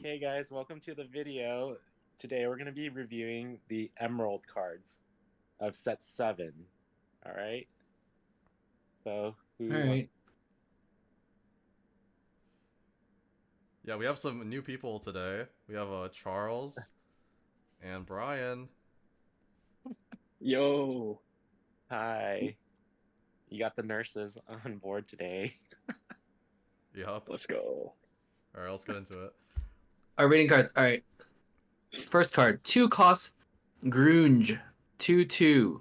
Okay, guys, welcome to the video. Today we're going to be reviewing the Emerald cards of set 7. All right. So, All who wants? right. Yeah, we have some new people today. We have Charles and Brian. Yo, Hi. You got the nurses on board today. Yup. let's go. Alright, let's get into it. Our reading cards. All right. First card, 2 cost Grunge 2/2.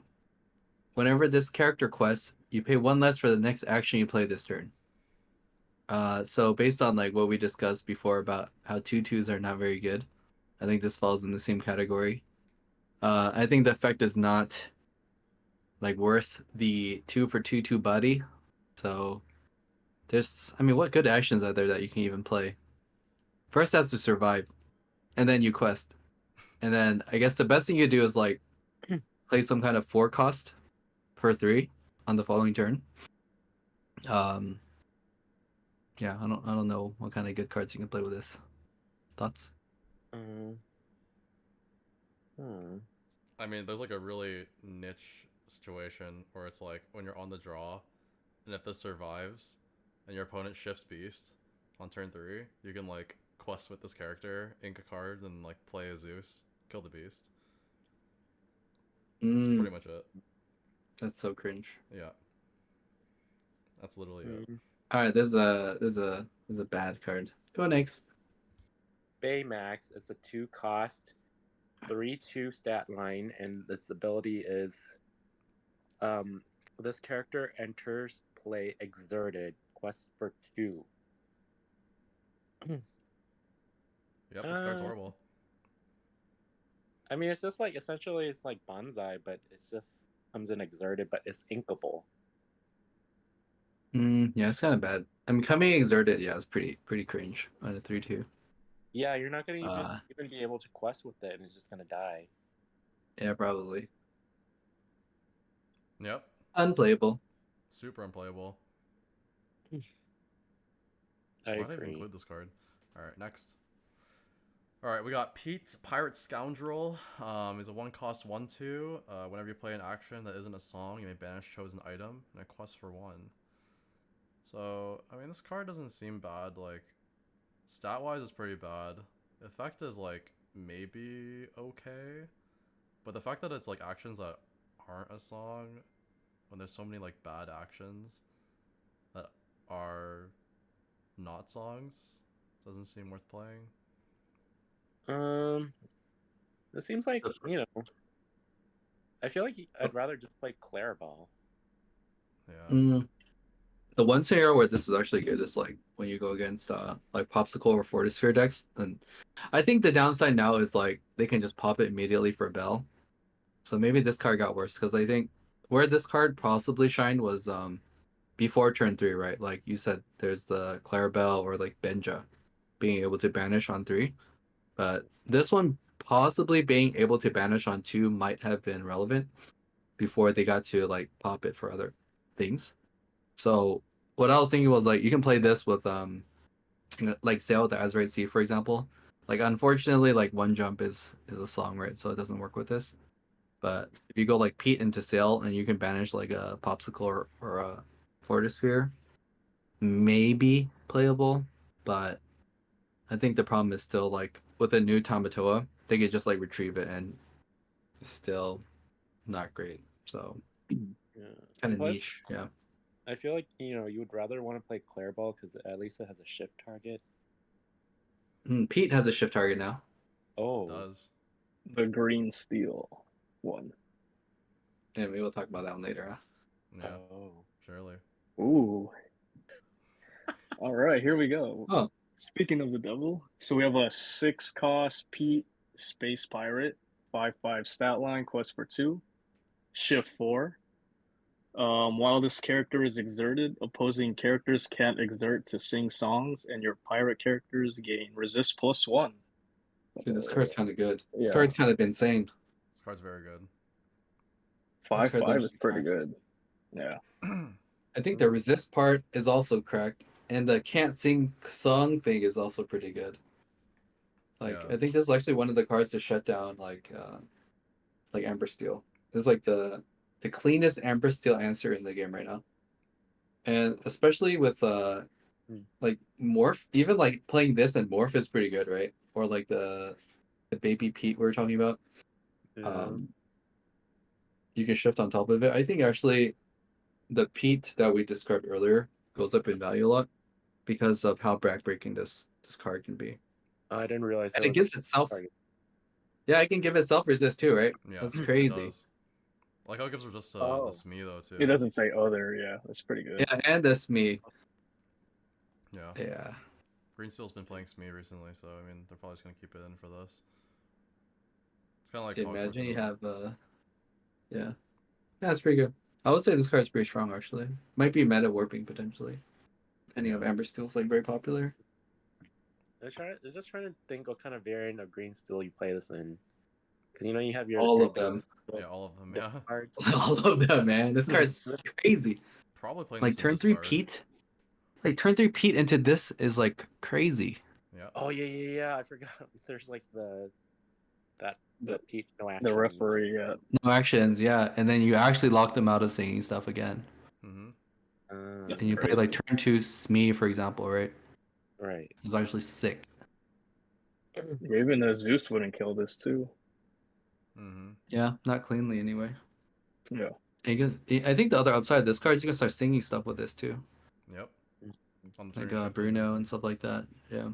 Whenever this character quests, you pay 1 less for the next action you play this turn. So based on like what we discussed before about how 2/2s are not very good, I think this falls in the same category. I think the effect is not like worth the 2 for 2/2 body. So what good actions are there that you can even play? First has to survive, and then you quest. And then I guess the best thing you do is like play some kind of 4 cost per 3 on the following turn. Yeah, I don't know what kind of good cards you can play with this. Thoughts? Um, hmm. I mean, there's like a really niche situation where it's like when you're on the draw, and if this survives, and your opponent shifts beast on turn 3, you can like quest with this character, ink a card, and like play a Zeus, kill the beast. That's pretty much it. That's so cringe. Yeah. That's literally it. All right, this is a bad card. Go next. Baymax, it's a 2 cost, 3/2 stat line, and its ability is this character enters play exerted, quest for 2. Yep, this card's horrible. I mean, it's just like essentially it's like bonsai, but it's just comes in exerted, but it's inkable. Yeah, it's kind of bad. I mean, coming exerted, yeah, it's pretty cringe on a 3/2. Yeah, you're not gonna even be able to quest with it, and it's just gonna die. Yeah, probably Yep. unplayable. Super unplayable. I Why did I even agree. include this card? Alright, next. Alright, we got Pete, Pirate Scoundrel. He's a 1 cost 1/2. Whenever you play an action that isn't a song, you may banish chosen item and a quest for 1. So, I mean, this card doesn't seem bad. Like, stat-wise, it's pretty bad. The effect is, like, maybe okay. But the fact that it's, like, actions that aren't a song, when there's so many, like, bad actions that are not songs, doesn't seem worth playing. It seems like, I feel like I'd rather just play Clarabelle. Yeah. The one scenario where this is actually good is like when you go against like Popsicle or Fortisphere decks. And I think the downside now is like they can just pop it immediately for Bell. So maybe this card got worse because I think where this card possibly shined was before turn 3, right? Like you said, there's the Clarabelle or like Benja being able to banish on 3. But this one possibly being able to banish on 2 might have been relevant before they got to like pop it for other things. So what I was thinking was like you can play this with like Sail the Azurite Sea, for example. Like unfortunately like one jump is a song, right? So it doesn't work with this. But if you go like Pete into Sail and you can banish like a Popsicle or a Fortisphere, maybe playable. But I think the problem is still like with a new Tamatoa, they could just like retrieve it and it's still not great. So Yeah. kind of Plus, niche, yeah. I feel like, you would rather want to play Clarabelle because at least it has a shift target. Pete has a shift target now. Oh. Does. The green steel one. Yeah, maybe we'll talk about that one later, huh? Yeah. Oh. Surely. Ooh. All right, here we go. Oh. Speaking of the devil, so we have a 6 cost Pete Space Pirate, 5/5 stat line, quest for 2, shift 4. While this character is exerted, opposing characters can't exert to sing songs, and your pirate characters gain resist +1. Dude, this card's kind of good. This Yeah, card's kind of insane. This card's very good. This card's 5/5 is actually pretty cracked. good. Yeah. I think the resist part is also cracked, and the can't sing song thing is also pretty good. Like Yeah. I think this is actually one of the cards to shut down like Amber Steel. This is like the cleanest Amber Steel answer in the game right now. And especially with like Morph, even like playing this and Morph is pretty good, right? Or like the baby Pete we were talking about. Yeah. You can shift on top of it. I think actually the Pete that we described earlier goes up in value a lot because of how backbreaking this card can be. Oh, I didn't realize And it it was gives itself target. yeah, it can give it self resist too, right? Yeah. That's It crazy. does. Like how it gives resist to Oh. the Smee though too. It doesn't say other. Yeah, that's pretty good. Yeah, and that's me. Yeah. Yeah. Green Steel's been playing Smee recently, so I mean they're probably just gonna keep it in for this. It's kind of like Okay, Cogsworth imagine in you a way. have yeah. Yeah, it's pretty good. I would say this card's pretty strong actually. Might be meta warping potentially. Depending if Yeah. Amber Steel's like very popular. I was just trying to think what kind of variant of green steel you play this in. Because you know you have All your of them. Yeah, all of them. gold Yeah. cards. All of them, man. This card's crazy. Probably playing Like this in turn 3 discard. Pete. Like turn 3 Pete into this is like crazy. Yeah. Oh yeah. I forgot. There's like the Pete no action. The referee, yeah. No actions, yeah. And then you actually lock them out of singing stuff again. Mm-hmm. That's And you play like turn 2 Smee, for example, right? right. It's actually sick. Yeah, even the Zeus wouldn't kill this too. Mm-hmm. Yeah, not cleanly anyway. Yeah. I think the other upside of this card is you can start singing stuff with this too. Yep. On the Like turn you shift Bruno it. and stuff like that. Yeah.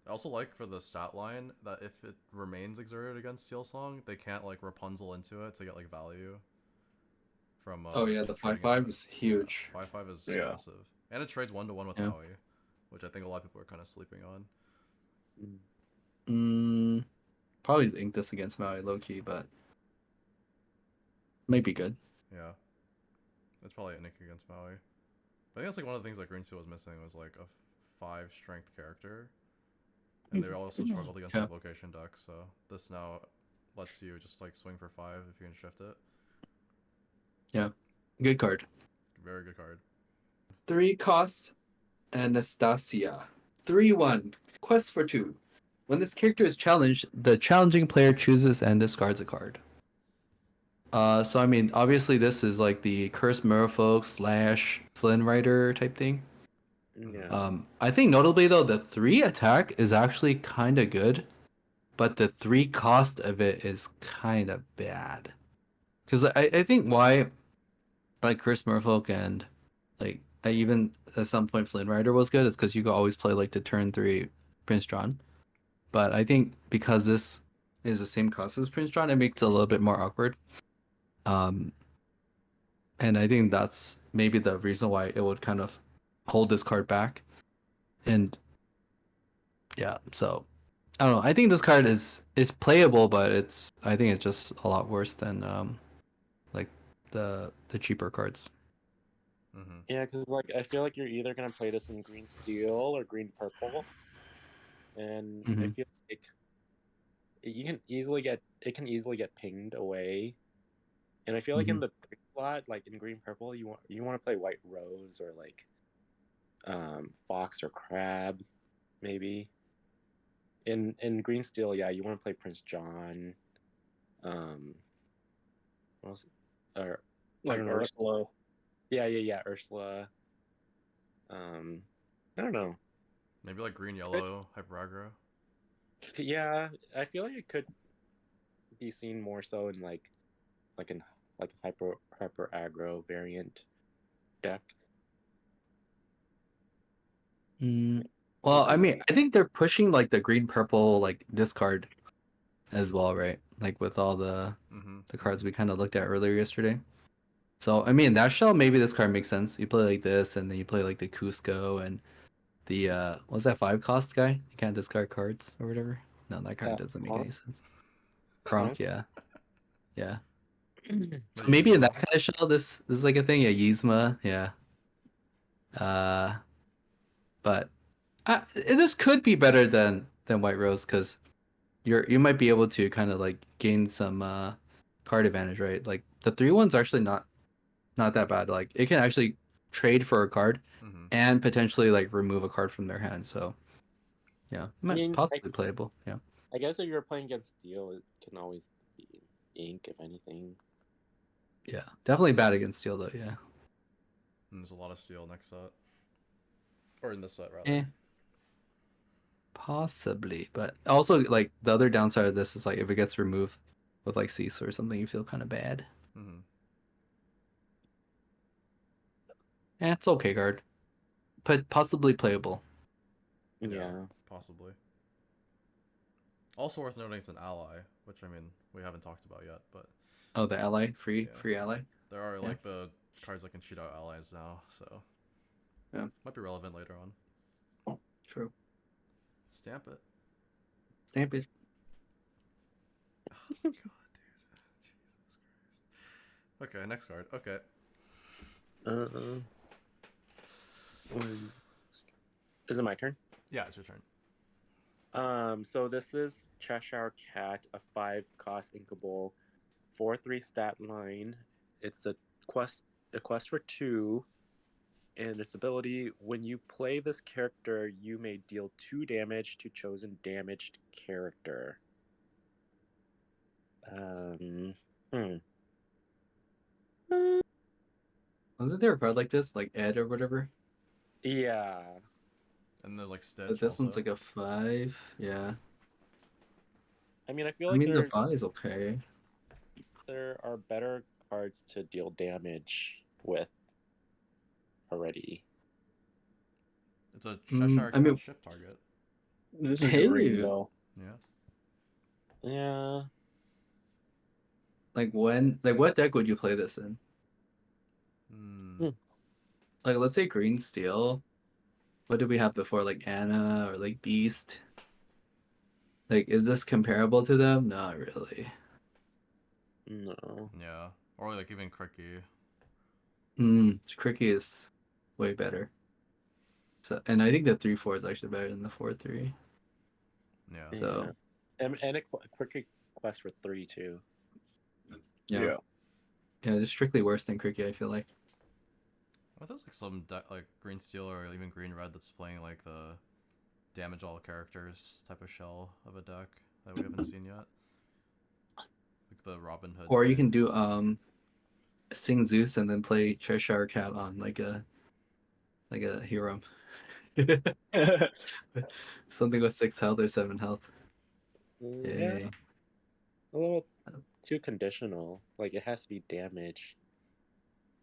I also like for the stat line that if it remains exerted against Steel Song, they can't like Rapunzel into it to get like value from. Oh yeah, the trading 5/5 into it. is huge. Yeah, 5/5 is Yeah. massive, and it trades 1-1 with Yeah. Maui, which I think a lot of people are kind of sleeping on. Probably ink this against Maui low key, but might be good. Yeah, it's probably a nick against Maui. But I think that's like one of the things that Green Steel was missing was like a 5 strength character, and they also struggled against Yeah. invocation decks. So this now lets you just like swing for 5 if you can shift it. Good card. Very good card. 3 cost Anastasia. 3/1. Quest for 2. When this character is challenged, the challenging player chooses and discards a card. So I mean, obviously this is like the Cursed Merfolk / Flynn Rider type thing. Yeah. I think notably though, the 3 attack is actually kind of good, but the 3 cost of it is kind of bad. Because I think why, like Cursed Merfolk and like I even at some point Flynn Rider was good is because you could always play like the turn 3 Prince John. But I think because this is the same cost as Prince John, it makes it a little bit more awkward. And I think that's maybe the reason why it would kind of hold this card back. And yeah, so I don't know. I think this card is playable, but I think it's just a lot worse than like the cheaper cards. Mm-hmm. Yeah, because like I feel like you're either gonna play this in green steel or green purple, and I Mhm. feel like you can easily get pinged away. And I feel like in the pick slot, like in green purple, you want to play white rose or like fox or crab, maybe. In green steel, yeah, you want to play Prince John. What else? Or I Like don't know. Ursula. Yeah, Ursula. I don't know. Maybe like green yellow hyper aggro. Yeah, I feel like it could be seen more so in like hyper aggro variant deck. Well, I mean, I think they're pushing like the green purple like discard as well, right? Like with all the cards we kind of looked at earlier yesterday. So I mean, in that shell, maybe this card makes sense. You play like this, and then you play like the Cusco and the what's that 5 cost guy? You can't discard cards or whatever. No, that card doesn't make any sense. Kronk, yeah. So maybe in that kind of shell, this is like a thing. Yeah, Yzma, yeah. But this could be better than White Rose because you might be able to kind of like gain some card advantage, right? Like the 3/1's actually not that bad. Like it can actually trade for a card and potentially like remove a card from their hand. So Yeah, mean, possibly playable. Yeah. I guess if you're playing against steel, it can always be ink, if anything. Yeah, definitely bad against steel though. Yeah. And there's a lot of steel next set. Or in this set, rather. Eh. Possibly, but also like the other downside of this is like if it gets removed with like cease or something, you feel kind of bad. Mm-hmm. It's okay card, but possibly playable. Yeah. Possibly. Also worth noting, it's an ally, which I mean we haven't talked about yet, but Oh, the ally, free Yeah. free ally. there are Yeah. like the cards that can cheat out allies now, so Yeah. might be relevant later on. True. Stamp it. Stamp it. Oh, God, dude. Jesus Christ. Okay, next card. Okay. Is it my turn? Yeah, it's your turn. So this is Cheshire Cat, a 5-cost inkable, 4/3 stat line. It's a quest for 2, and its ability: when you play this character, you may deal 2 damage to chosen damaged character. Hmm. Wasn't there a card like this, like Ed or whatever? Yeah. And there's like Stitch. But this also. one's like a 5. Yeah. I mean, I feel I like mean, the body's okay. there are better cards to deal damage with already. It's a Cheshire Cat I mean, shift target. This is Hey. green though. Yeah. Yeah. like what deck would you play this in? Hmm. Like, let's say green steel. What did we have before? Like Anna or like Beast? Like, is this comparable to them? Not really. No. Yeah. Or like even Cricky. Cricky is way better. So, and I think the 3/4 is actually better than the 4/3. Yeah. So And a quick quest for 3 too. yeah, it's strictly worse than Cricky. I feel like. What if there's like some like green steel or even green red that's playing like the damage all characters type of shell of a deck that we haven't seen yet? Like the Robin Hood. Or you thing. can do sing Zeus and then play Cheshire Cat on like a hero. Something with 6 health or 7 health. Yeah. Yay. A little too conditional. Like, it has to be damage.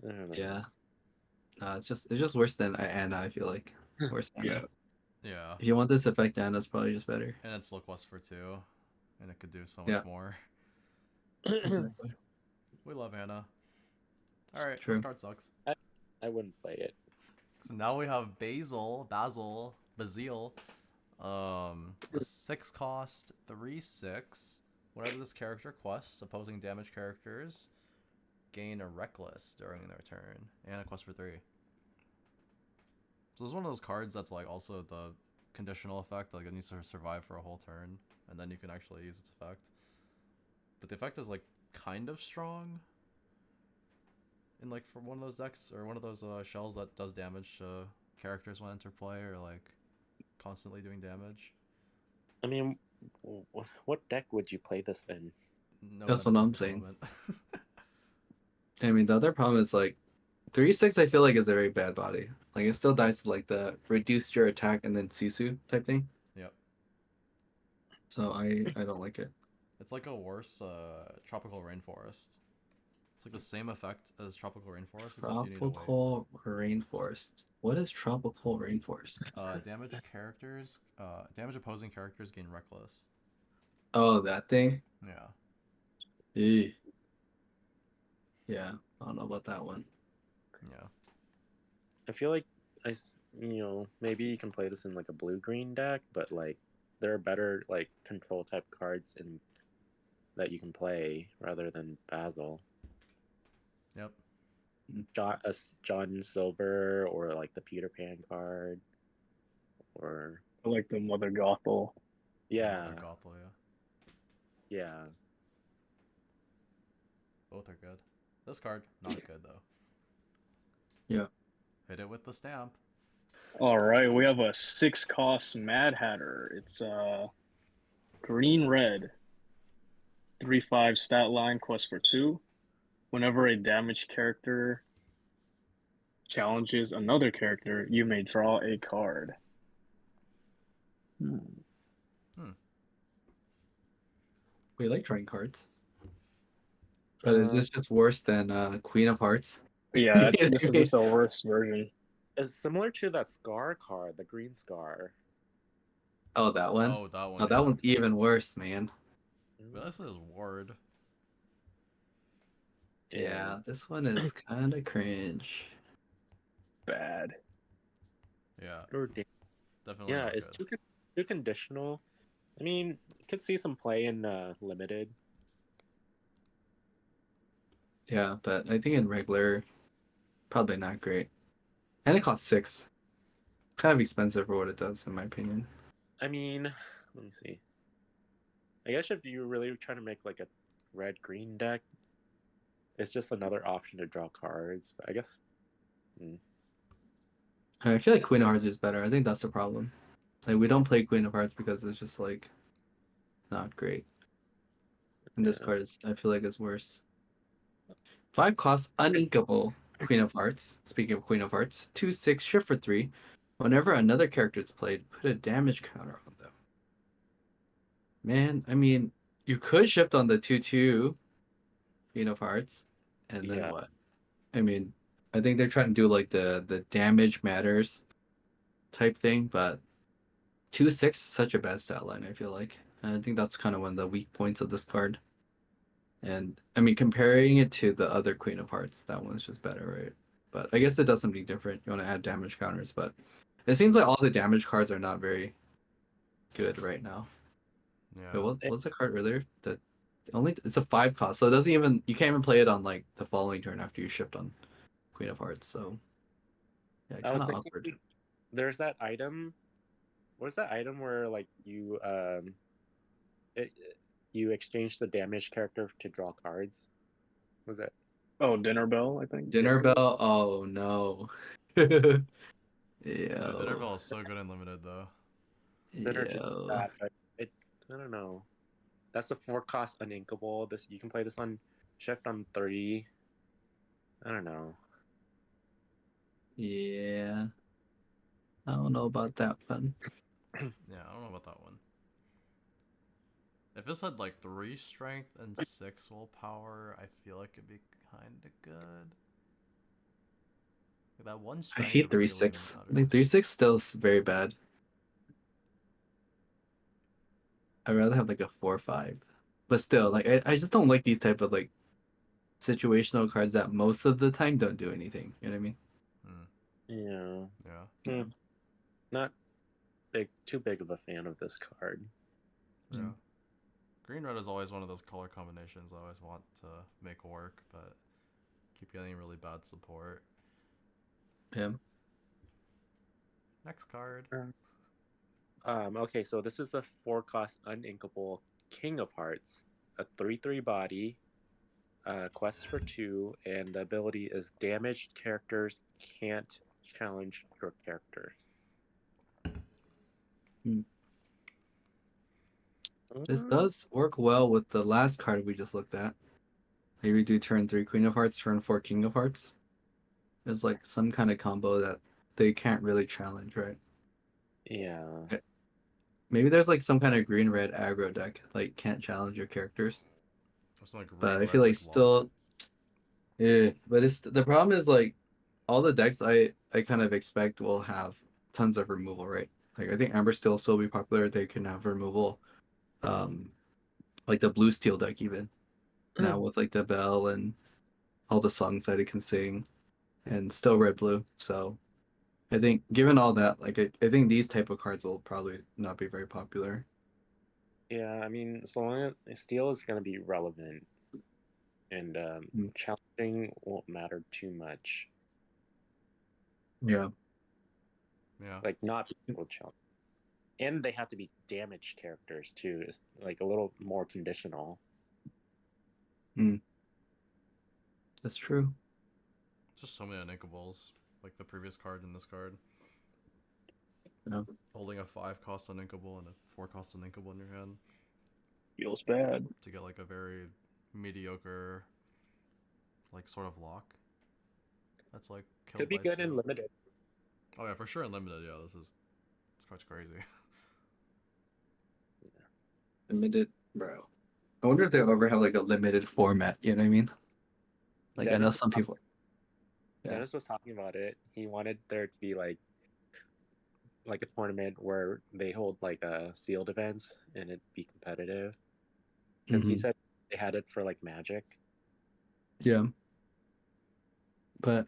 I don't know. Yeah. It's just worse than Anna. I feel like worse than Anna. Yeah. If you want this effect, Anna's probably just better. And it's slow quest for 2, and it could do so much Yeah. more. Exactly. We love Anna. All right, True. this card sucks. I wouldn't play it. So now we have Basile. The 6-cost 3/6. Whenever this character quests, opposing damage characters gain a reckless during their turn, and a quest for 3. So this is one of those cards that's like also the conditional effect, like it needs to survive for a whole turn, and then you can actually use its effect. But the effect is like kind of strong in like for one of those decks or one of those shells that does damage to characters when enter play or like constantly doing damage. I mean, what deck would you play this in? No, That's one what at I'm the saying. moment. I mean, the other problem is like 3/6. I feel like is a very bad body. Like it still dies to like the reduce your attack and then Sisu type thing. Yep. So I don't like it. It's like a worse tropical rainforest. It's like the same effect as tropical rainforest. Except you need to wait. Tropical rainforest. What is tropical rainforest? Damage characters. Damage opposing characters gain reckless. Oh, that thing. Yeah. Eeh. Yeah, I don't know about that one. Yeah. I feel like maybe you can play this in like a blue-green deck, but like there are better like control type cards in that you can play rather than Basil. Yep. John Silver or like the Peter Pan card, or I like the Mother Gothel. yeah, Mother Gothel, yeah. yeah. Both are good. This card, not good though. Yeah. Hit it with the stamp. All right, we have a 6 cost Mad Hatter. It's green red, 3/5 stat line, quest for 2. Whenever a damaged character challenges another character, you may draw a card. We like drawing cards. But is this just worse than Queen of Hearts? Yeah, You know this what I mean? is the worst version. It's similar to that Scar card, the green Scar. Oh, that one? Oh, that one. Oh, Yeah. that one's even worse, man. But this is Ward. Yeah, this one is kind of cringe. Bad. Yeah, Or da- definitely yeah, not it's good. too conditional. I mean, could see some play in limited. Yeah, but I think in regular, probably not great. And it costs 6. Kind of expensive for what it does, in my opinion. I mean, let me see. I guess if you really trying to make like a red green deck, it's just another option to draw cards. But I guess. I feel like Queen of Hearts is better. I think that's the problem. Like, we don't play Queen of Hearts because it's just, like, not great. And this Yeah. card is, I feel like, is worse. 5 costs uninkable Queen of Hearts. Speaking of Queen of Hearts, 2/6 shift for 3. Whenever another character is played, put a damage counter on them. Man, I mean, you could shift on the 2/2 Queen of Hearts, and then Yeah. what? I mean, I think they're trying to do like the damage matters type thing, but 2/6 is such a bad stat line, I feel like. And I think that's kind of one of the weak points of this card. And I mean, comparing it to the other Queen of Hearts, that one's just better, right? But I guess it does something different. You want to add damage counters, but it seems like all the damage cards are not very good right now. Yeah. Wait, what's the card earlier? It's a 5 cost, so it doesn't even, you can't even play it on like the following turn after you shift on Queen of Hearts. So yeah, I was kind of thinking awkward. there's that item. What's that item where like it, you exchange the damage character to draw cards? Was that? Oh, Dinner Bell, I think. Dinner Bell. Oh no. Yo. Yeah, Dinner Bell is so good and limited though. Better to Yo. that, but I don't know. That's a 4 cost uninkable. This you can play this on shift on 3. I don't know. Yeah. I don't know about that one. Yeah, I don't know about that one. If this had like 3 strength and 6 willpower, I feel like it'd be kind of good. Like that one I strength hate would really 3/6. I matter. think 3/6 still is very bad. I'd rather have like a 4/5. But still, like I just don't like these type of like situational cards that most of the time don't do anything. You know what I mean? Yeah. Yeah. Not too big of a fan of this card. Yeah. Green red is always one of those color combinations I always want to make work, but keep getting really bad support. Yeah. Next card. Okay, so this is the 4 cost uninkable King of Hearts, a 3/3 body, quest for 2, and the ability is damaged characters can't challenge your characters. This does work well with the last card we just looked at. Maybe do turn 3 Queen of Hearts, turn 4 King of Hearts. There's like some kind of combo that they can't really challenge, right? Yeah. Maybe there's like some kind of green red aggro deck, like can't challenge your characters. Like But I feel like still, yeah. But it's the problem is like all the decks I kind of expect will have tons of removal, right? Like I think Amber Steel will still be popular. They can have removal, like the blue steel deck even now with like the bell and all the songs that it can sing, and still red blue. So I think given all that, like I think these type of cards will probably not be very popular. Yeah, I mean, so long as steel is going to be relevant and challenging won't matter too much. Yeah. Yeah. Like not people challenge. And they have to be damaged characters too. It's like a little more conditional. That's true. Just so many uninkables, like the previous card and this card. Holding a 5-cost uninkable and a 4-cost uninkable in your hand Feels bad. to get like a very mediocre, like sort of lock. That's like killed Could be by good steal. in limited. Oh yeah, for sure in limited. Yeah, this card's crazy. Limited, bro. I wonder if they'll ever have like a limited format. You know what I mean? Like I know Dennis, some people. Yeah. Dennis was talking about it. He wanted there to be like a tournament where they hold like sealed events and it'd be competitive. Because he Mhm. said they had it for like Magic. Yeah. But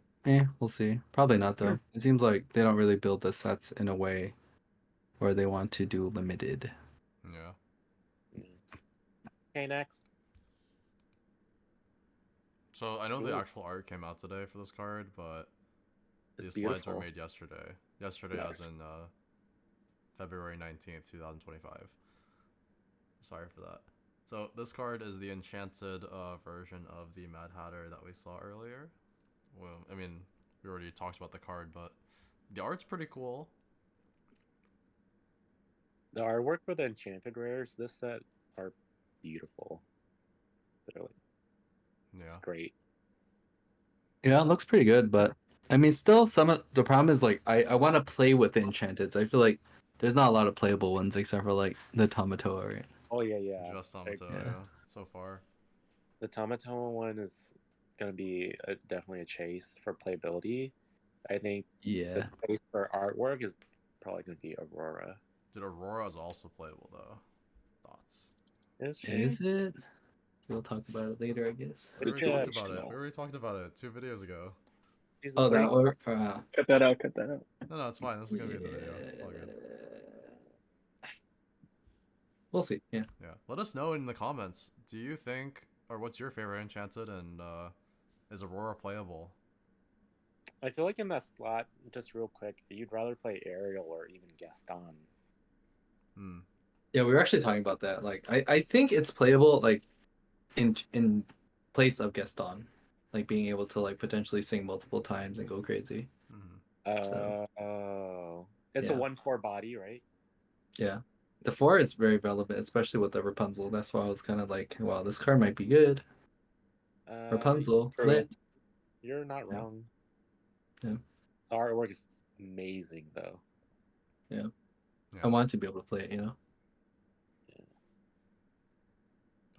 we'll see. Probably not though. It seems like they don't really build the sets in a way where they want to do limited. Yeah. Okay, next. So I know the Ooh. actual art came out today for this card, but It's the slides were beautiful. made yesterday. Yesterday, Nice. as in February 19th, 2025. Sorry for that. So this card is the enchanted version of the Mad Hatter that we saw earlier. Well, I mean, we already talked about the card, but the art's pretty cool. The artwork for the enchanted rares this set are beautiful. Literally, Yeah. it's great. Yeah, it looks pretty good, but I mean, still some of the problem is like I want to play with the enchanteds. I feel like there's not a lot of playable ones except for like the Tamatoa, right? Oh yeah. Just Like, Amato, Yeah. yeah, so far. the Tamatoma one is gonna be definitely a chase for playability. I think the Yeah. chase for artwork is probably gonna be Aurora. Dude, Aurora is also playable though. Thoughts? Is she? Is it? We'll talk about it later, I guess. We already Yeah, talked about it. Situational. We already talked about it 2 videos ago. She's Oh, that great. or Cut that out. Cut that out. No, it's fine. This is gonna be in the video. It's all good. We'll see. Yeah. Yeah. Let us know in the comments. Do you think, or what's your favorite enchanted, and is Aurora playable? I feel like in that slot, just real quick, you'd rather play Ariel or even Gaston. Hmm. Yeah, we were actually talking about that. Like I think it's playable like in place of Gaston. Like being able to like potentially sing multiple times and go crazy. Mm-hmm. So Oh, it's a yeah. 1/4 body, right? Yeah. The 4 is very relevant, especially with the Rapunzel. That's why I was kind of like, wow, this card might be good. Rapunzel, True. lit. You're not Yeah. wrong. Yeah. The artwork is amazing, though. Yeah. Yeah. I want to be able to play it, you know?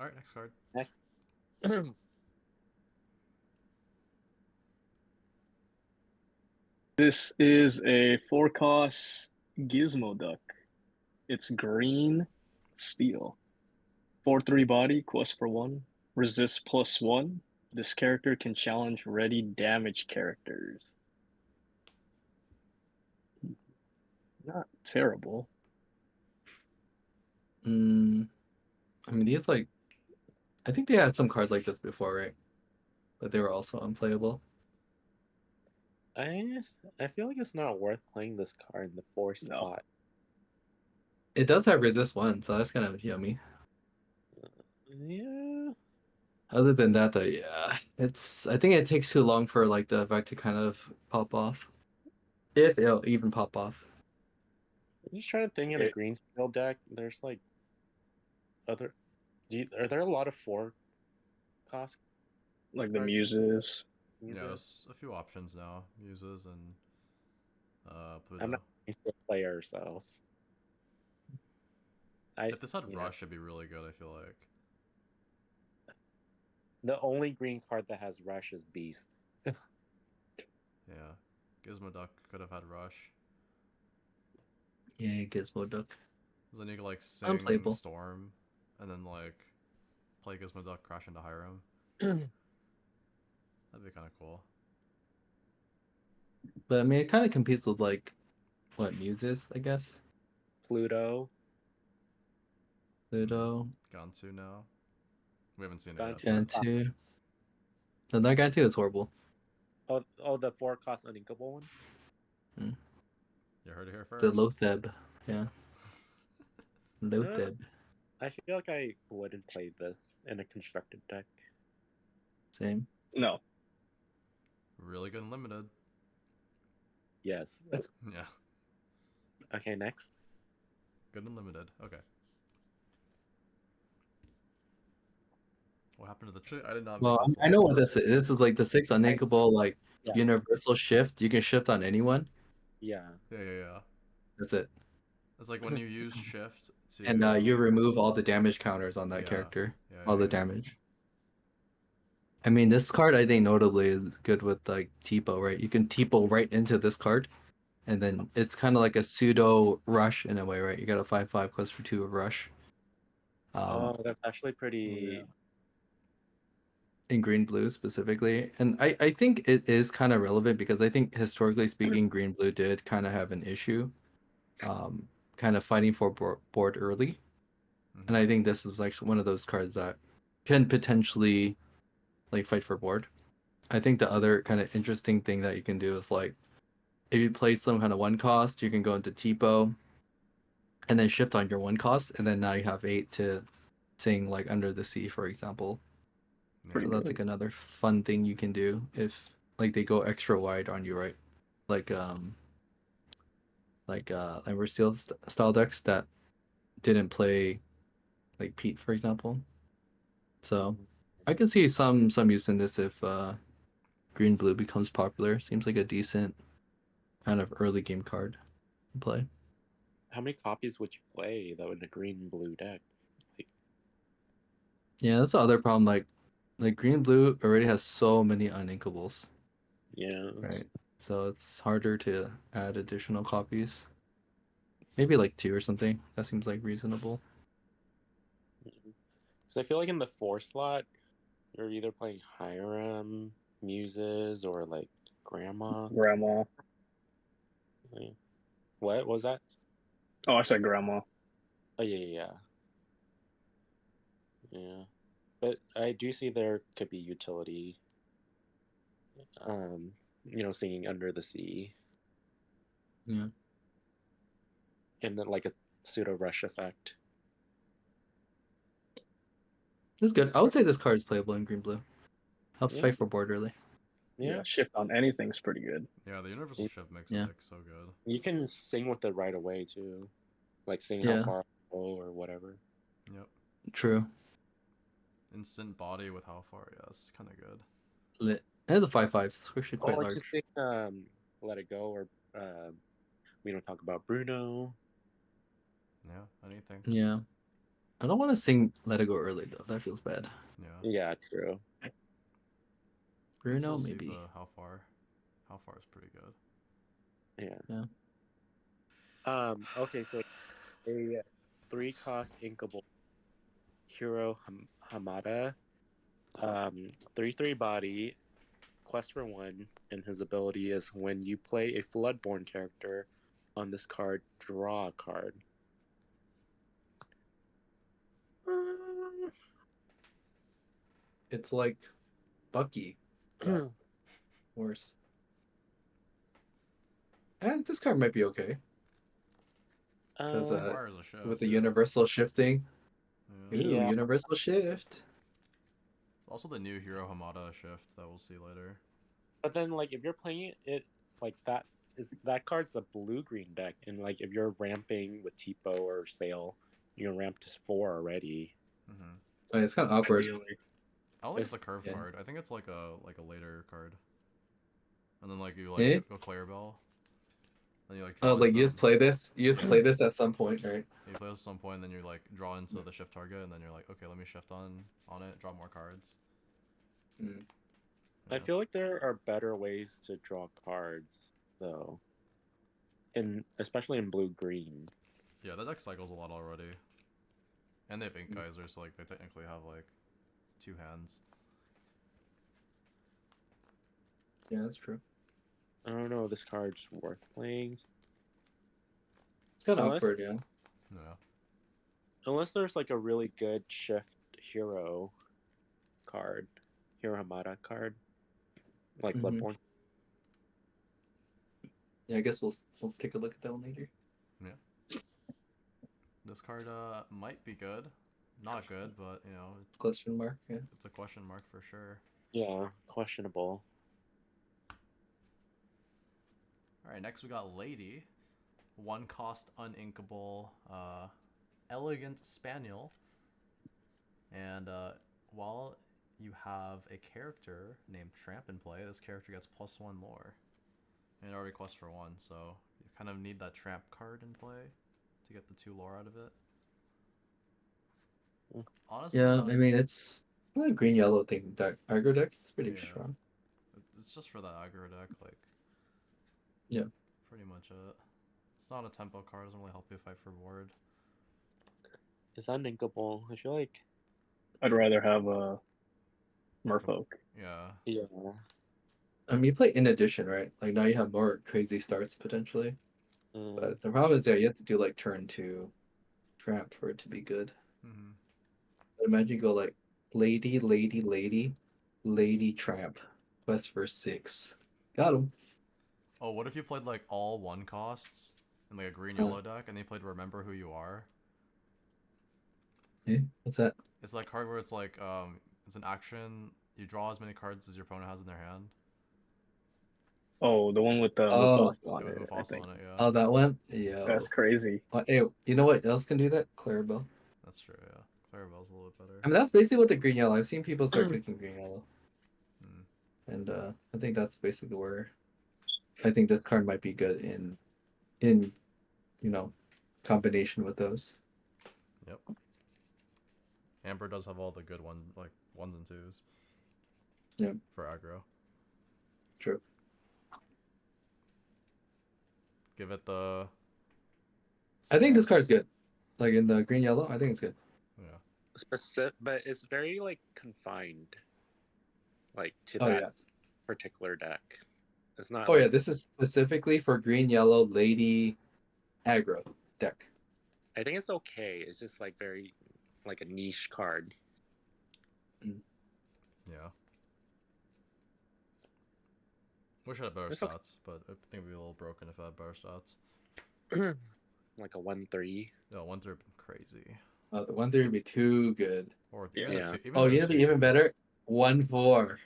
All right, next card. Next. This is a 4-cost Gizmo Duck. It's green steel. 4/3 body, quest for 1. Resist +1. This character can challenge ready damage characters. Not terrible. I mean, these like, I think they had some cards like this before, right? But they were also unplayable. I feel like it's not worth playing this card in the 4 No. spot. It does have resist 1, so that's kind of yummy. Yeah. Other than that, though, yeah, I think it takes too long for like the effect to kind of pop off, if it'll even pop off. I'm just trying to think in a green steel deck. There's like other. Are there a lot of 4-cost Like the cards? Muses. Yeah, Muses? there's a few options now. Muses and Pluto. I'm not a green steel player, so If this had you know, Rush, it'd be really good, I feel like. the only green card that has Rush is Beast. Yeah. Gizmo Duck could have had Rush. Yeah, Gizmo Duck. Then you could like sing Unplayable. Storm, and then like play Gizmo Duck, crash into Hiram. Pluto. That'd be kind of cool. But I mean, it kind of competes with like what Muses, I guess. Pluto. Gantu now. We haven't seen it yet. Gantu. No, that Gantu is horrible. Oh, the 4-cost uninkable one. You heard it here first. The Lotheb, yeah. Lotheb. I feel like I wouldn't play this in a constructed deck. Same. No. Really good and limited. Yes. Yeah. Okay, next. Good and limited. Okay. What happened to the trick? I did not make Well, this I up. know what this is. This is like the 6 uninkable, like Yeah. universal shift. You can shift on anyone. Yeah. Yeah. That's it. It's like when you use shift to. And you remove all the damage counters on that Yeah. character. Yeah, All the yeah. damage. I mean, this card I think notably is good with like Tipo, right? You can Tipo right into this card, and then it's kind of like a pseudo rush in a way, right? You got a 5/5 quest for 2 of rush. Oh, that's actually pretty. In green blue specifically, and I think it is kind of relevant because I think historically speaking, green blue did kind of have an issue, kind of fighting for board early, and I think this is actually one of those cards that can potentially like fight for board. I think the other kind of interesting thing that you can do is like if you play some kind of 1 cost, you can go into Tipo and then shift on your 1 cost, and then now you have 8 to sing like Under the Sea, for example. Pretty So that's good. like another fun thing you can do if like they go extra wide on you, right? Like Ember Steel style decks that didn't play like Pete, for example. So I can see some use in this if green blue becomes popular. Seems like a decent kind of early game card to play. How many copies would you play though in a green and blue deck? Like, Yeah, that's the other problem. Like green blue already has so many uninkables, yeah. right? So it's harder to add additional copies. Maybe like 2 or something. That seems like reasonable. Because I feel like in the 4 slot, you're either playing Hiram, Muses, or like Grandma. Grandma. Like, what was that? Oh, I said grandma. Oh yeah. But I do see there could be utility. Singing Under the Sea, Yeah. and then like a pseudo rush effect. This is good. I would say this card is playable in green blue. Helps Yeah. fight for board early. Yeah. Shift on anything's pretty good. Yeah, the universal shift makes Yeah. the deck so good. You can sing with it right away too, like sing Yeah. how far I go or whatever. Yep. True. Instant body with how far? Yeah, it's kind of good. Lit. It has a 5/5. It's actually quite Like large. just sing Let It Go or We Don't Talk About Bruno. Yeah, anything. Yeah. I don't want to sing Let It Go early though. That feels bad. Yeah. Yeah, true. You can Bruno still see maybe. the how far. How far is pretty good. Yeah. Okay, so a 3-cost inkable Hero Hamada. 3/3 body, quest for 1, and his ability is when you play a Floodborn character on this card, draw a card. It's like Bucky. but worse. This card might be okay. Because Requires a shift. with the universal shifting. Yeah. Ooh, Yeah. universal shift. Also the new Hero Hamada shift that we'll see later. But then, like, if you're playing it like that card's a blue-green deck, and like if you're ramping with Tipo or Sail, you're ramped to 4 already. Mm-hmm. Oh, it's kind of awkward. Ideally. I don't think it's a curve Yeah. card. I think it's like a later card. And then like you Eh? go Clairbell. Then you like draw Oh, like into, you just play this. You just play this at some point, right? you play this at some point, and then you like draw into the shift target, and then you're like, okay, let me shift on it, draw more cards. Mm. I feel like there are better ways to draw cards, though, especially in blue-green. Yeah, that deck cycles a lot already. And they have Ink Geyser, so like they technically have like 2 hands. Yeah, that's true. I don't know if this card's worth playing. It's kind of Unless- awkward, yeah. Yeah. Unless there's like a really good shift hero card, Hero Hamada card, like Mhm. Bloodborne. Yeah, I guess we'll take a look at that one later. This card might be good. Not good, but you know, Question mark, yeah. it's a question mark for sure. Yeah, questionable. Alright, next we got Lady. one cost uninkable elegant spaniel, and while you have a character named Tramp in play, this character gets +1 lore. And it already quests for 1, so you kind of need that Tramp card in play to get the 2 lore out of it. Honestly, Yeah, I mean it's a green yellow thing deck. Aggro deck is pretty Yeah. strong. it's just for that aggro deck, like. Yeah. Pretty much it. It's not a tempo card, doesn't really help you fight for board. It's uninkable. I feel like. I'd rather have a Merfolk. Yeah. Yeah. I mean, you play in addition, right? Like now you have more crazy starts potentially. Mm. But the problem is, yeah, you have to do like turn 2 Tramp for it to be good. Mm-hmm. Imagine you go like lady, lady, lady, lady Tramp, quest for 6. Got him. Oh, what if you played like all 1 costs in like a green yellow deck, and then you played Remember Who You Are? Eh? What's that? It's that card where it's like it's an action. You draw as many cards as your opponent has in their hand. Oh, the one with the Oh. Mufasa on With it. I Mufasa think on it, yeah. Oh, that one? Yo. that's crazy. Hey, you know what else can do that? Clarabelle. That's true, yeah. Clarabelle's a little bit better. I mean, that's basically what the green yellow. I've seen people start cooking green yellow, Mm. and I think that's basically where I think this card might be good in you know, combination with those. Yep. Amber does have all the good like 1s and 2s. Yep. For aggro. True. Give it the. I think this card's good. Like in the green yellow, I think it's good. Yeah. Specific, but it's very like confined, like to Oh that yeah. particular deck. It's not. Oh like, yeah. This is specifically for green yellow lady aggro deck. I think it's okay. It's just like very, like a niche card. Yeah. Wish it had better It's stats, okay. but I think it'd be a little broken if it had better stats. Like a 1/3. No, 1 through crazy. The 1/3 would be too good. Or Yeah. even Yeah. a 2. Oh, you know, be even better. 1/4.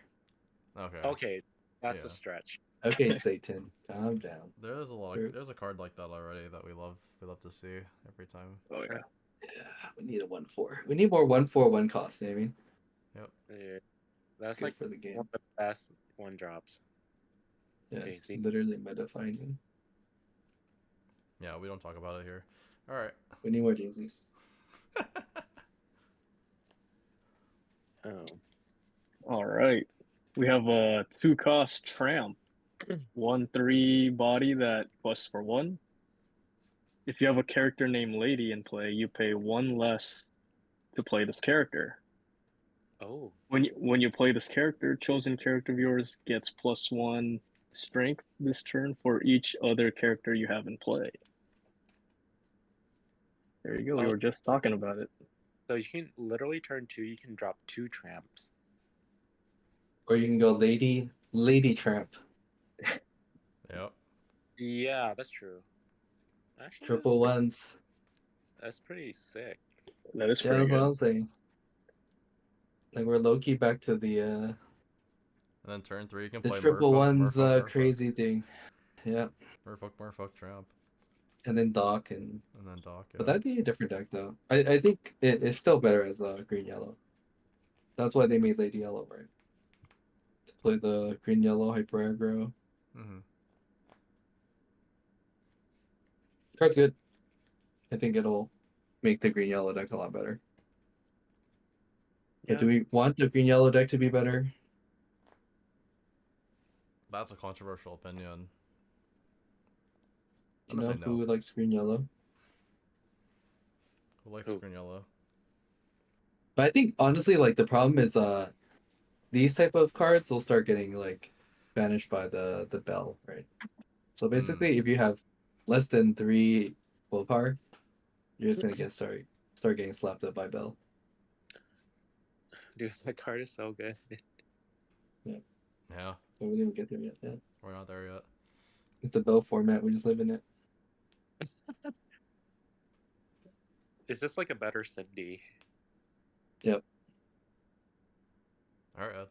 Okay. Okay, that's Yeah. a stretch. Okay, Satan, calm down. There's a lot. True. There's a card like that already that we love. We love to see every time. Oh yeah. Yeah, we need a 1/4. We need more 1/4 1 cost. You know what I mean? Yeah. That's Good like for the one game. of the best 1-drops. Yeah, Okay, it's see? literally meta finding. Yeah, we don't talk about it here. All right. We need more Jesus. Oh. All right. We have a 2-cost Tramp. 1/3 body that quests for 1. If you have a character named Lady in play, you pay 1 less to play this character. Oh. When you play this character, chosen character of yours gets +1 strength this turn for each other character you have in play. There you go. We Oh. were just talking about it. So you can literally turn 2, you can drop 2 tramps. Or you can go lady tramp. Yep. Yeah, that's true. Actually, Triple ones. that's pretty sick. That is Yeah, pretty that's what good. I'm saying. Like we're low key back to the And then turn 3 you can the play triple ones Merfolk, crazy thing. Yeah. Merfolk Tramp. And then Doc and then Doc. Yeah. but that'd be a different deck though. I think it's still better as green yellow. That's why they made Lady Yellow, right? To play the green yellow hyper aggro. Mm-hmm. Card's good. I think it'll make the green yellow deck a lot better. Yeah. But do we want the green yellow deck to be better? That's a controversial opinion. I'm You gonna know say no. who likes green yellow? Who likes green yellow? But I think honestly, like the problem is, these type of cards will start getting like banished by the bell, right? So basically, if you have less than 3 willpower, you're just gonna start getting slapped up by bell. Dude, that card is so good. Yeah. But we didn't even get there yet. Yeah, We're not there yet. it's the bell format. We just live in it. It's just like a better Cindy. All right, Ed.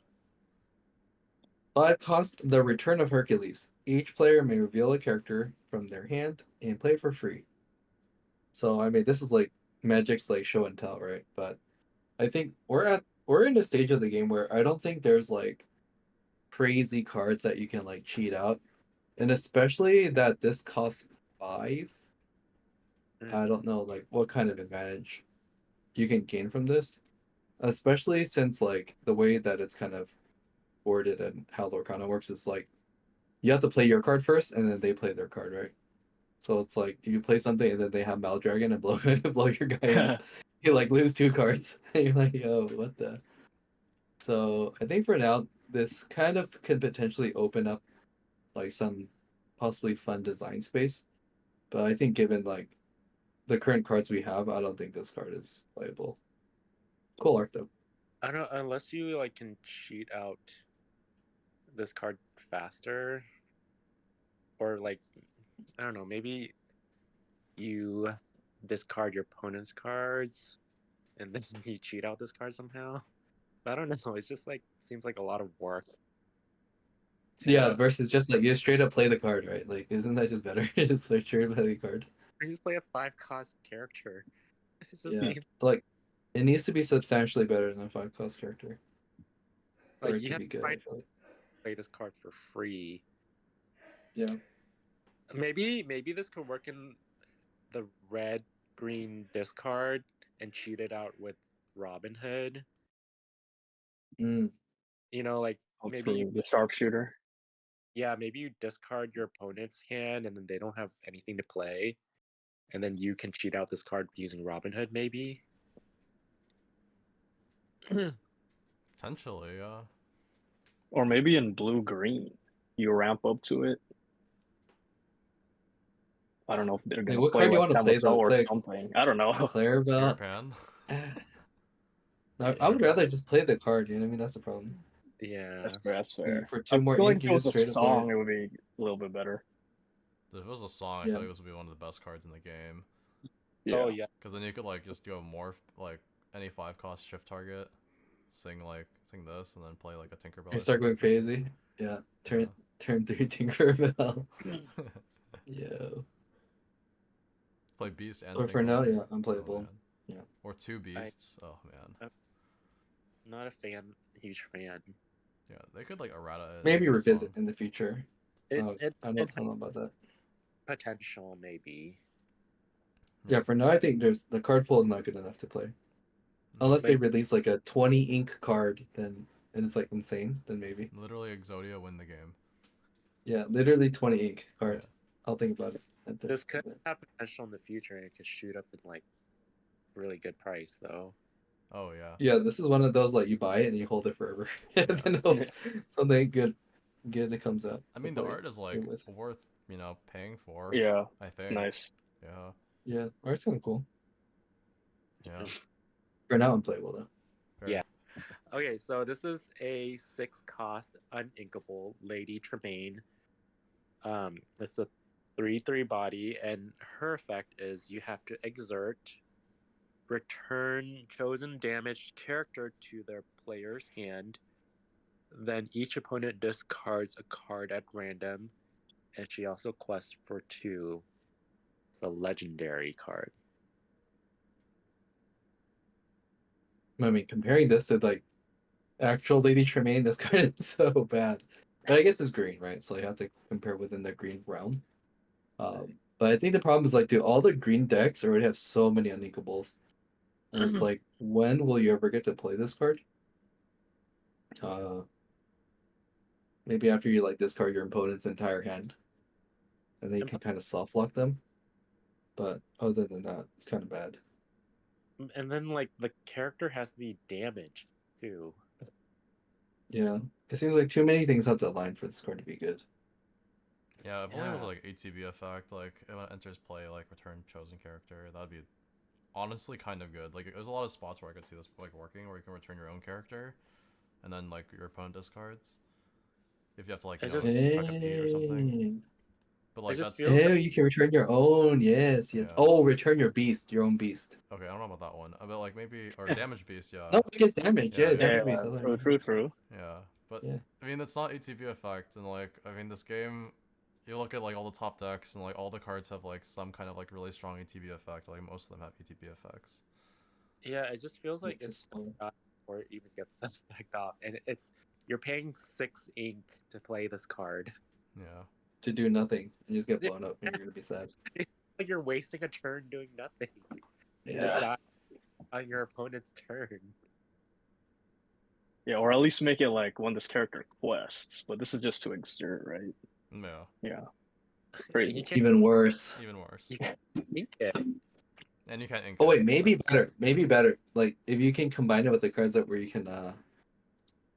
5 cost The Return of Hercules. Each player may reveal a character from their hand and play for free. So I mean, this is like Magic's like show and tell, right? But I think we're in a stage of the game where I don't think there's like crazy cards that you can like cheat out, and especially that this costs 5. I don't know like what kind of advantage you can gain from this, especially since like the way that it's kind of worded and how Lorcana works is like you have to play your card first and then they play their card, right? So it's like if you play something and then they have Maldragon and blow your guy up, you like lose 2 cards. And you're like, yo, what the? So I think for now, this kind of could potentially open up like some possibly fun design space. But I think given like the current cards we have, I don't think this card is playable. Cool art though. I don't unless you like can cheat out this card faster, or like I don't know, maybe you discard your opponent's cards and then you cheat out this card somehow. But I don't know. It's just like seems like a lot of work. Yeah, versus just like you straight up play the card, right? Like, isn't that just better? Just like straight up play the card. You just play a 5 cost character. It's just Yeah, like it needs to be substantially better than a 5 cost character. like Or it you could have be to good. find play this card for free. Yeah. Maybe this could work in the red green discard and cheat it out with Robin Hood. Mm. You know, like maybe you, the sharpshooter. yeah, maybe you discard your opponent's hand and then they don't have anything to play, and then you can cheat out this card using Robin Hood, maybe. Potentially, yeah. Or maybe in blue green, you ramp up to it. I don't know if they're gonna what play card do you like want to play Tamatel though? or Play something. I don't know. Clarabelle. Pan. I would rather just play the card. You know what I mean? That's the problem. Yeah. That's fair. That's fair. For 2 I more feel like ink, if you it was just a straight up play song, it. it would be a little bit better. If it was a song, I feel like this would be one of the best cards in the game. Yeah. Oh yeah. Because then you could like just do a morph, like any 5 cost shift target, sing this, and then play like a Tinkerbell. You start going crazy. Yeah. Turn 3 Tinkerbell. Yo. Play Beast and Or for now, Tinkerbell. yeah, unplayable. man. Yeah. Or 2 Beasts. Oh man. Not a fan, huge fan. Yeah, they could like errata it. Maybe make it a revisit song. in the future. It I don't know about that. potential maybe. Yeah, for now I think the card pool is not good enough to play. Unless they release like a 20 ink card, then and it's like insane, then maybe. Literally, Exodia win the game. Yeah, literally 20 ink card. Yeah. I'll think about it. This could have potential in the future, and it could shoot up in like really good price though. Oh yeah. Yeah, this is one of those like you buy it and you hold it forever, and then hope something good that comes out. I mean, the art is like worth paying for. Yeah. I think. It's nice. Yeah. Yeah, art's kind of cool. Yeah. For now, unplayable though. Fair. Yeah. Okay, so this is a 6-cost uninkable Lady Tremaine. It's a 3/3 body, and her effect is you have to exert, return chosen damaged character to their player's hand. Then each opponent discards a card at random, and she also quests for 2. It's a legendary card. I mean, comparing this to like actual Lady Tremaine, this card is so bad. But I guess it's green, right? So you have to compare within the green realm. But I think the problem is like, dude, all the green decks already have so many uninkables. And it's like, when will you ever get to play this card? Maybe after you like discard your opponent's entire hand. And then you can kind of soft lock them. But other than that, it's kind of bad. And then like the character has to be damaged too. Yeah. It seems like too many things have to align for this card to be good. Yeah, if only it was like ATB effect, like when it enters play, like return chosen character, that'd be honestly kind of good. Like there's a lot of spots where I could see this like working, where you can return your own character, and then like your opponent discards. If you have to like pick a Pete or something. But like that's you can return your own. Yes. Yeah. Oh, return your beast, your own beast. Okay, I don't know about that one. But like maybe or damage beast, yeah. No, it gets damage. Yeah, damage beast. True. Yeah. But Yeah. I mean, that's not ATB effect, and like, I mean, this game, you look at like all the top decks, and like all the cards have like some kind of like really strong ATB effect. Like most of them have ATB effects. Yeah, it just feels like It's it's just slow. before it even gets that effect off, and it's you're paying 6 ink to play this card. Yeah. To do nothing. You just get blown up and you're gonna be sad. It's like you're wasting a turn doing nothing. You Yeah. die on your opponent's turn. Yeah, or at least make it like when this character quests. But this is just to exert, right? Yeah. Yeah. Crazy. You can't Even worse. Even worse. you can't ink it. And you can't ink Oh it, wait, maybe that's- better. Maybe better. Like if you can combine it with the cards that where you can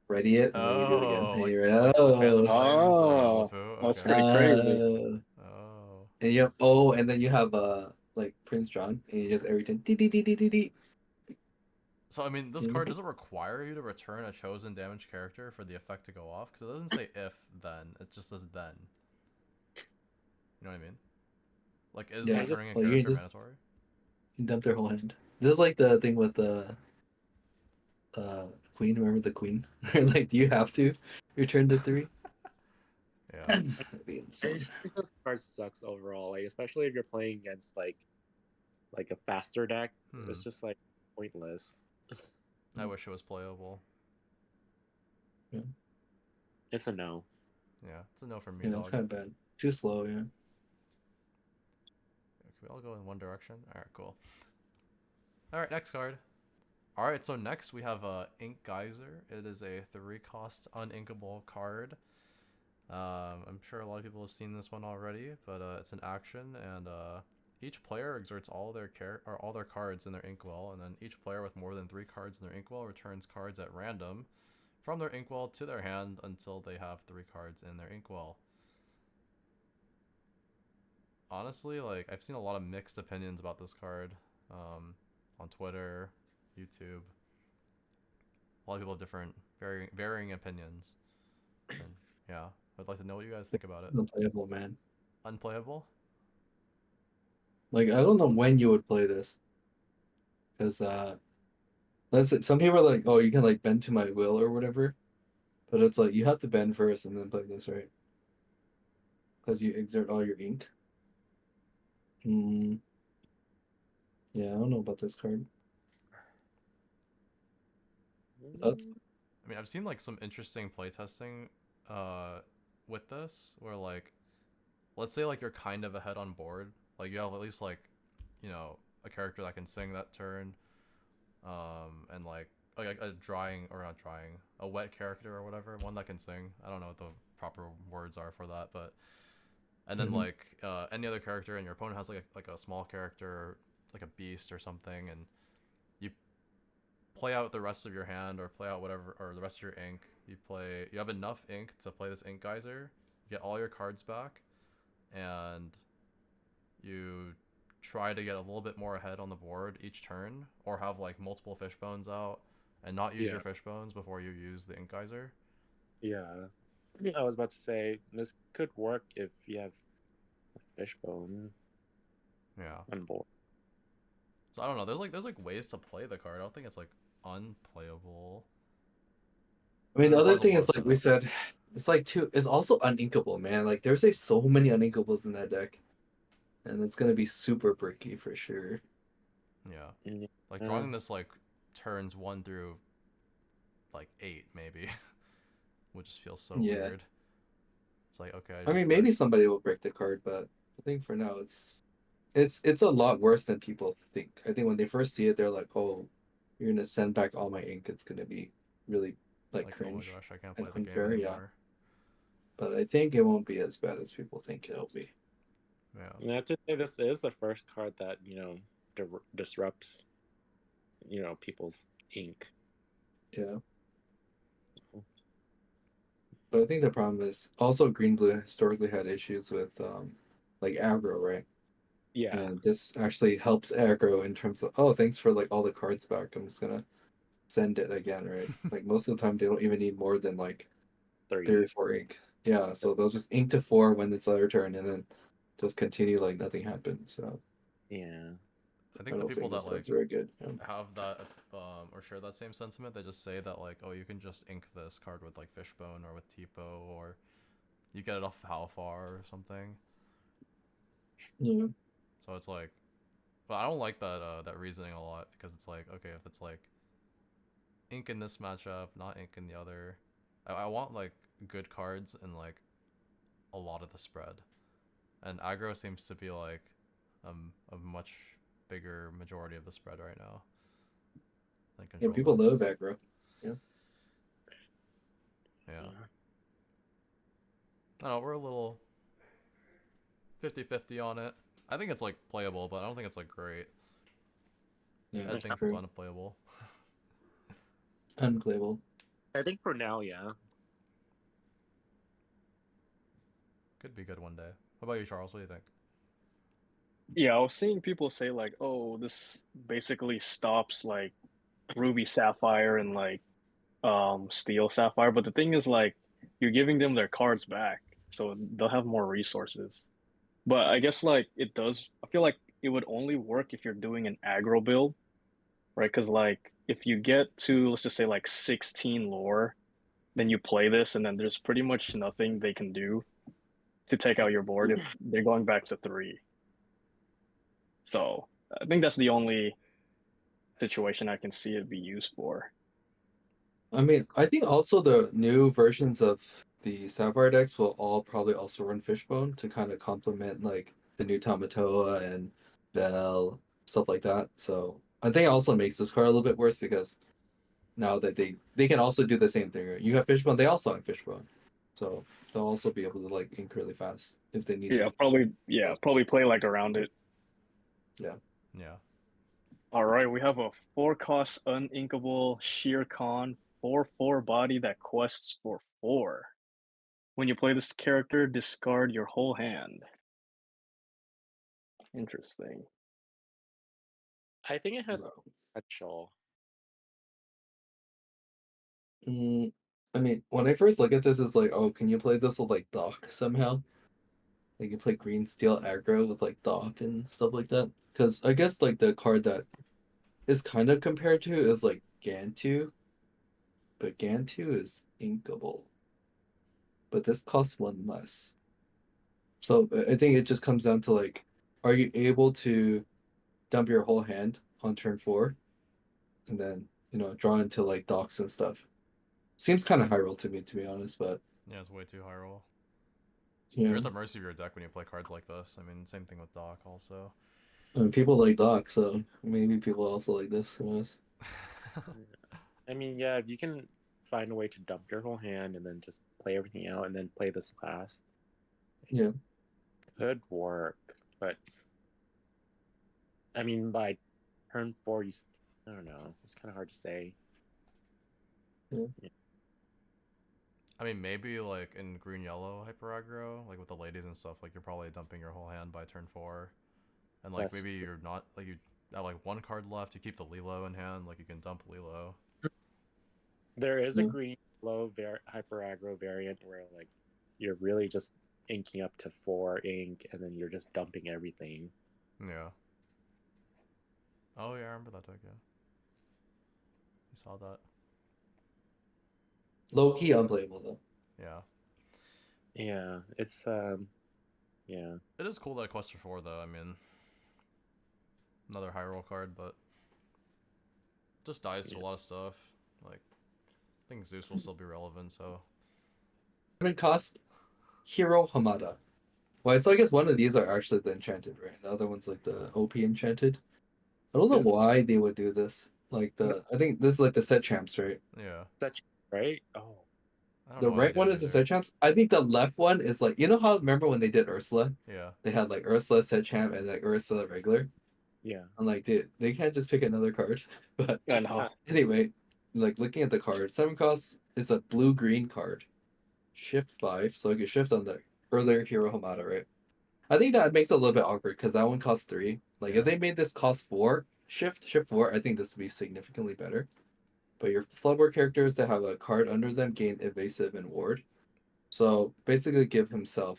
ready it and then you do it again. Oh, And like, you're like Phantom Flames, Oh, LeFou? that's Okay. pretty crazy. Oh. And you have and then you have like Prince John and you just every time dee. So, I mean, this Mhm. card doesn't require you to return a chosen damaged character for the effect to go off, because it doesn't say if, then. It just says then. You know what I mean? Like, is Yeah, returning a well, you character just- mandatory? You dump their whole hand. This is like the thing with the Queen. Remember the Queen? Like, do you have to return the 3? Yeah. That'd be I insane. just think this card sucks overall. Like especially if you're playing against like a faster deck. It's just like pointless. I wish it was playable. It's a no. Yeah, it's a no for me, Yeah, dog. it's kind of bad. Too slow, yeah. Can we all go in one direction? Alright, cool. Alright, next card. Alright, so next we have Ink Geyser. It is a 3-cost uninkable card. I'm sure a lot of people have seen this one already, but it's an action, and each player exerts all their cards in their inkwell, and then each player with more than 3 cards in their inkwell returns cards at random from their inkwell to their hand until they have 3 cards in their inkwell. Honestly, like, I've seen a lot of mixed opinions about this card on Twitter, YouTube. A lot of people have different, varying opinions. And yeah, I'd like to know what you guys think about it. Unplayable, man. Unplayable? Like, I don't know when you would play this. Because, let's say, some people are like, oh, you can, like, bend to my will or whatever. But it's like, you have to bend first and then play this, right? Because you exert all your ink. Yeah, I don't know about this card. Thoughts? I mean, I've seen like some interesting playtesting with this, where like, let's say like you're kind of ahead on board, like you have at least like, you know, a character that can sing that turn, and like a drying or not drying, a wet character or whatever, one that can sing. I don't know what the proper words are for that, but and then like any other character, and your opponent has like a small character, like a beast or something, and you play out the rest of your hand or play out whatever, or the rest of your ink. You have enough ink to play this Ink Geyser, you get all your cards back, and you try to get a little bit more ahead on the board each turn, or have like multiple fish bones out and not use your fish bones before you use the Ink Geyser. Yeah. I was about to say this could work if you have Fishbone Yeah. on board. So I don't know. There's like ways to play the card. I don't think it's like unplayable. I mean, the other Puzzle thing is, board like we setup. said, it's like it's also uninkable, man. Like there's like so many uninkables in that deck, and it's gonna be super bricky for sure. Yeah. Yeah. Like drawing this like turns 1 through like 8 maybe would just feel so Yeah. weird. It's like, okay. I mean, maybe somebody will break the card, but I think for now it's a lot worse than people think. I think when they first see it, they're like, "Oh, you're gonna send back all my ink. It's gonna be really like oh my cringe." gosh, I can't and play the game unfair, yeah. anymore. But I think it won't be as bad as people think it'll be. Yeah. And I have to say this is the first card that disrupts people's ink. Yeah. But I think the problem is also Green Blue historically had issues with like aggro, right? Yeah. And this actually helps aggro in terms of, oh, thanks for like all the cards back. I'm just gonna send it again, right? Like most of the time they don't even need more than like 3 or 4 ink. Yeah, so they'll just ink to 4 when it's their turn and then just continue like nothing happened. So Yeah. I think the people this that like one's very good. have that or don't share that same sentiment. They just say that like, oh, you can just ink this card with like Fishbone or with Tipo, or you get it off Halfar or something. Yeah. So it's like, but I don't like that reasoning a lot because it's like, okay, if it's like ink in this matchup, not ink in the other, I want like good cards in like a lot of the spread, and aggro seems to be like a much bigger majority of the spread right now than Yeah, control people decks. love aggro. Yeah. Yeah. I don't know, we're a little 50-50 on it. I think it's like playable, but I don't think it's like great. Yeah, Ed thinks it's unplayable. unplayable. I think for now, yeah. Could be good one day. What about you, Charles? What do you think? Yeah, I was seeing people say like, "Oh, this basically stops like Ruby Sapphire and like Steel Sapphire." But the thing is like, you're giving them their cards back, so they'll have more resources. But I guess like it does. I feel like it would only work if you're doing an aggro build, right? Because like if you get to, let's just say like 16 lore, then you play this, and then there's pretty much nothing they can do to take out your board if they're going back to 3. So I think that's the only situation I can see it be used for. I mean, I think also the new versions of the Sapphire decks will all probably also run Fishbone to kind of complement like the new Tamatoa and Bell, stuff like that. So I think it also makes this card a little bit worse because now that they can also do the same thing. Right? You have Fishbone, they also have Fishbone. So they'll also be able to like ink really fast if they need Yeah, to. probably play like around it. Yeah. Yeah. All right, we have a 4-cost uninkable Sheer Con 4/4 body that quests for 4. When you play this character, discard your whole hand. Interesting. I think it has Bro. potential. I mean, when I first look at this, it's like, oh, can you play this with like Doc somehow? Like you play green steel aggro with like Doc and stuff like that. Because I guess like the card that is kind of compared to is like Gantu, but Gantu is inkable. But this costs 1 less. So I think it just comes down to like, are you able to dump your whole hand on turn 4, and then draw into like Docs and stuff? Seems kind of high roll to me, to be honest. But Yeah, it's way too high roll. yeah, You're at the mercy of your deck when you play cards like this. I mean, same thing with Doc also. I mean, people like Doc, so maybe people also like this. Who knows? I mean, yeah, if you can find a way to dump your whole hand and then just play everything out and then play this last, Yeah. could work. But I mean, by turn 4, I don't know. It's kind of hard to say. Yeah. I mean, maybe like in green yellow hyper aggro, like with the ladies and stuff, like you're probably dumping your whole hand by turn 4, and like That's maybe you're not like you have like 1 card left. You keep the Lilo in hand, like you can dump Lilo. There is a Yeah. green low hyper aggro variant where like you're really just inking up to 4 ink and then you're just dumping everything. Yeah. Oh yeah, I remember that deck. Yeah. You saw that. Low key unplayable though. Yeah. Yeah, it's yeah. It is cool that it quests for 4 though. I mean, another high roll card, but just dies to a lot of stuff. Like, I think Zeus will still be relevant. So. Current cost Hero Hamada. Well, so I guess one of these are actually the enchanted, right? The other one's like the OP enchanted. I don't know Is- why they would do this. Like I think this is like the set champs, right? Yeah. Such right? Oh, I don't The know why they right do one it is the either. set champs. I think the left one is like how remember when they did Ursula? Yeah. They had like Ursula set champ and like Ursula regular. yeah. I'm like, dude, they can't just pick another card. But I know. anyway, like looking at the card, 7 costs is a blue green card. Shift 5, so you can shift on the earlier Hero Hamada, right? I think that makes it a little bit awkward because that one costs 3. Like Yeah. if they made this cost 4, shift 4, I think this would be significantly better. But your Floodboard characters that have a card under them gain evasive and ward. So basically give himself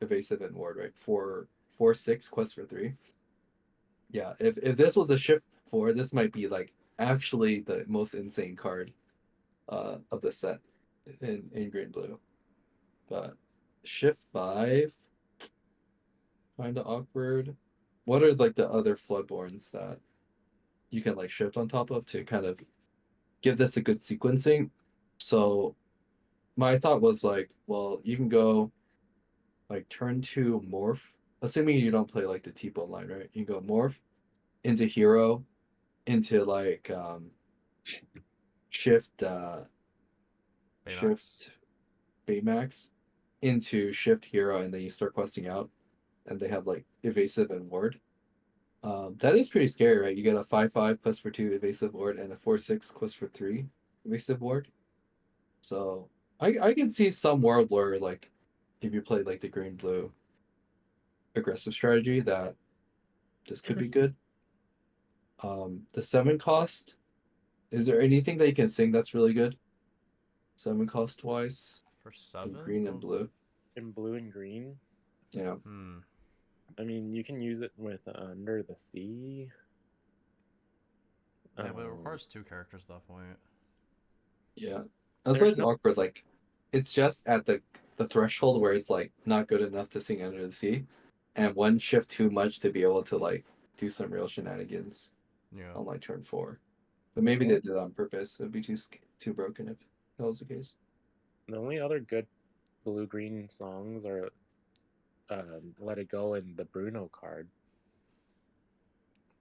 evasive and ward, right? For 4/6 quest for 3. Yeah, if this was a shift 4, this might be like actually the most insane card of the set in green blue. But shift 5 kind of awkward. What are like the other Floodborns that you can like shift on top of to kind of give this a good sequencing? So my thought was like, well, you can go like turn 2 morph, assuming you don't play like the T-bone line, right? You can go morph into hero into like shift Baymax. shift Baymax into shift hero, and then you start questing out, and they have like evasive and ward. That is pretty scary, right? You get a 5/5 quest for 2 evasive ward and a 4/6 quest for 3 evasive ward. So I can see some world where like if you play like the green blue aggressive strategy that this could be good. The 7 cost, is there anything that you can sing that's really good? 7 cost wise For in 7? green and blue. In blue and green. Yeah. I mean, you can use it with Under the Sea. Yeah, but it requires 2 characters at that point. Yeah. That's why There's it's no- awkward. Like it's just at the threshold where it's like not good enough to sing Under the Sea, and one shift too much to be able to like do some real shenanigans Yeah. on like turn 4. But maybe they did it on purpose. It'd be too broken if that was the case. The only other good blue-green songs are Let It Go and the Bruno card.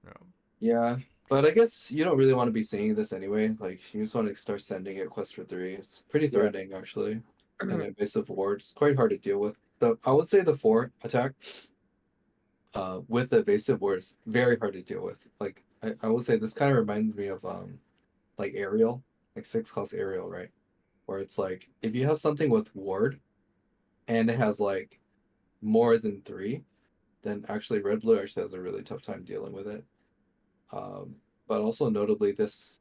Yeah. Yeah, but I guess you don't really want to be singing this anyway. Like you just want to start sending it quest for 3. It's pretty threatening actually. And invasive ward, it's quite hard to deal with. I would say the 4 attack with the evasive ward is very hard to deal with. Like I would say this kind of reminds me of like Aerial, like 6 cost Aerial, right? Where it's like if you have something with ward and it has like more than 3, then actually red blue actually has a really tough time dealing with it. But also notably this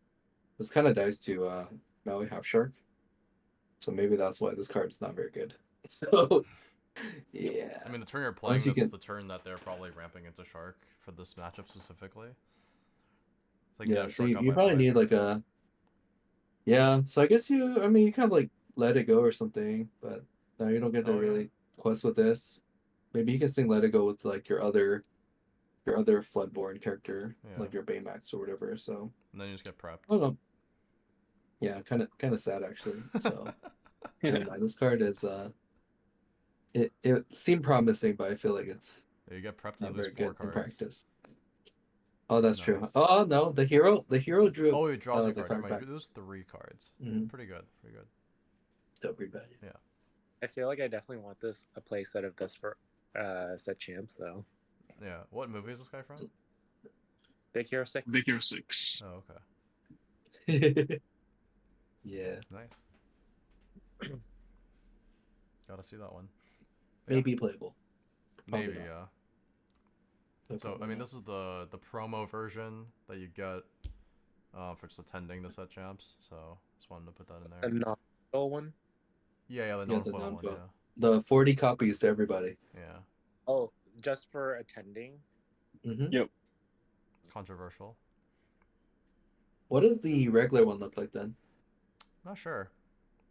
kind of dies to Maui Half Shark. So maybe that's why this card is not very good. So yeah. I mean, the turn you're playing, Unless you this is can- the turn that they're probably ramping into Shark for this matchup specifically. It's like Yeah, get so Shark up you by probably 5 need like here. yeah, so I guess you kind of like let it go or something, but now you don't get to Oh, yeah. really quest with this. Maybe you can sing Let It Go with like your other Floodborn character, Yeah. like your Baymax or whatever. So And then you just get prepped. I don't know. Yeah, kind of sad actually. So never mind. This card is it seemed promising, but I feel like it's Yeah, you get prepped and not you lose very 4 good in cards. practice. Oh, that's true. Nice. Oh no, the hero drew. Oh, it draws a the card. card Never mind. back. You lose 3 cards. Mhm. Pretty good. Pretty good. Still pretty bad. I feel like I definitely want a playset of this for set champs though. Yeah. What movie is this guy from? Big Hero 6. Big Hero 6. Oh, okay. Yeah, Gotta see that one. Yeah. maybe playable. Probably Maybe, not. yeah. But So, I probably mean, not. this is the promo version that you get for just attending the set champs. So, just wanted to put that in The there. non-foil one. Yeah, the Yeah, the non-foil one, non-foil. yeah. The 40 copies to everybody. Yeah. Oh, just for attending. Mm-hmm. Controversial. What does the regular one look like then? Not sure.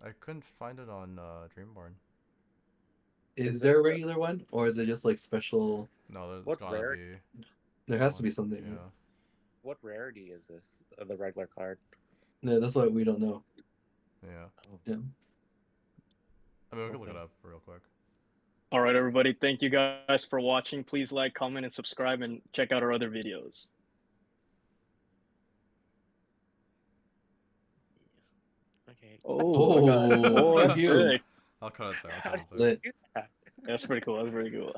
I couldn't find it on Dreamborn. Is Is there it a the- regular one, or is it just like special? No, there's What gotta rare- be. There has to be one. something. Yeah. Right? What rarity is this? The regular card. No, that's why we don't know. Yeah. Oh. Yeah. I mean, we can look it Okay. up real quick. All right, everybody. Thank you guys for watching. Please like, comment, and subscribe, and check out our other videos. Okay. Oh, my God. Oh, Oh, that's phew. sick. I'll cut it there. I'll How cut it did there. Lit. you do that? That's pretty cool. That's pretty cool.